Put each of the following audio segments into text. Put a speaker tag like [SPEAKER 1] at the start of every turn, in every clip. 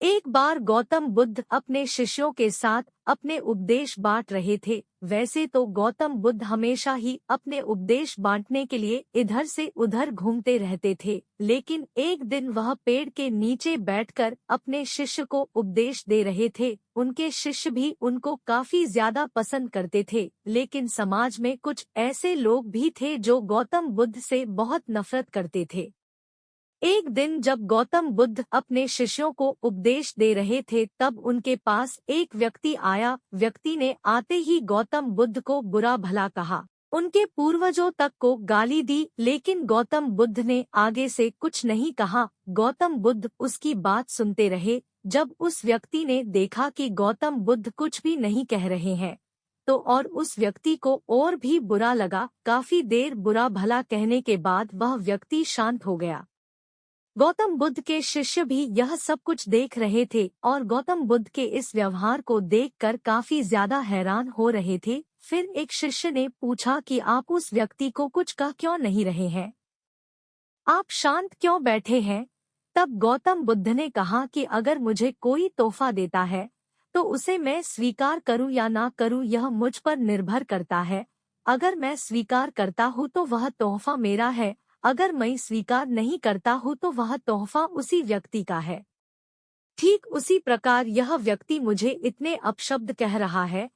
[SPEAKER 1] एक बार गौतम बुद्ध अपने शिष्यों के साथ अपने उपदेश बांट रहे थे। वैसे तो गौतम बुद्ध हमेशा ही अपने उपदेश बांटने के लिए इधर से उधर घूमते रहते थे, लेकिन एक दिन वह पेड़ के नीचे बैठकर अपने शिष्य को उपदेश दे रहे थे। उनके शिष्य भी उनको काफी ज्यादा पसंद करते थे, लेकिन समाज में कुछ ऐसे लोग भी थे जो गौतम बुद्ध से बहुत नफरत करते थे। एक दिन जब गौतम बुद्ध अपने शिष्यों को उपदेश दे रहे थे, तब उनके पास एक व्यक्ति आया। व्यक्ति ने आते ही गौतम बुद्ध को बुरा भला कहा, उनके पूर्वजों तक को गाली दी, लेकिन गौतम बुद्ध ने आगे से कुछ नहीं कहा। गौतम बुद्ध उसकी बात सुनते रहे। जब उस व्यक्ति ने देखा कि गौतम बुद्ध कुछ भी नहीं कह रहे हैं, तो और उस व्यक्ति को और भी बुरा लगा। काफी देर बुरा भला कहने के बाद वह व्यक्ति शांत हो गया। गौतम बुद्ध के शिष्य भी यह सब कुछ देख रहे थे और गौतम बुद्ध के इस व्यवहार को देखकर काफी ज्यादा हैरान हो रहे थे। फिर एक शिष्य ने पूछा कि आप उस व्यक्ति को कुछ कह क्यों नहीं रहे हैं? आप शांत क्यों बैठे हैं? तब गौतम बुद्ध ने कहा कि अगर मुझे कोई तोहफा देता है तो उसे मैं स्वीकार करूं या ना करूं, यह मुझ पर निर्भर करता है। अगर मैं स्वीकार करता हूं तो वह तोहफा मेरा है, अगर मैं स्वीकार नहीं करता हूँ तो वह तोहफा उसी व्यक्ति का है। ठीक उसी प्रकार यह व्यक्ति मुझे इतने अपशब्द कह रहा है,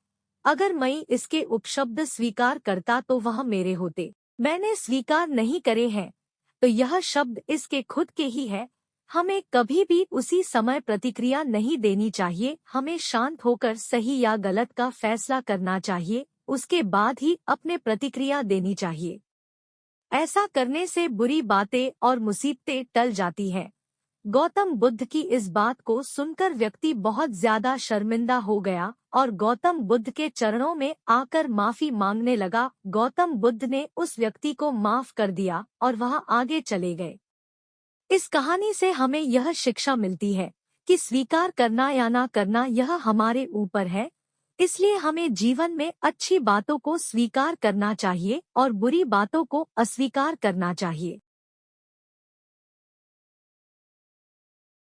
[SPEAKER 1] अगर मैं इसके उपशब्द स्वीकार करता तो वह मेरे होते। मैंने स्वीकार नहीं करे हैं, तो यह शब्द इसके खुद के ही है। हमें कभी भी उसी समय प्रतिक्रिया नहीं देनी चाहिए। हमें शांत होकर सही या गलत का फैसला करना चाहिए, उसके बाद ही अपने प्रतिक्रिया देनी चाहिए। ऐसा करने से बुरी बातें और मुसीबतें टल जाती हैं। गौतम बुद्ध की इस बात को सुनकर व्यक्ति बहुत ज्यादा शर्मिंदा हो गया और गौतम बुद्ध के चरणों में आकर माफी मांगने लगा। गौतम बुद्ध ने उस व्यक्ति को माफ कर दिया और वह आगे चले गए। इस कहानी से हमें यह शिक्षा मिलती है कि स्वीकार करना या ना करना यह हमारे ऊपर है। इसलिए हमें जीवन में अच्छी बातों को स्वीकार करना चाहिए और बुरी बातों को अस्वीकार करना चाहिए।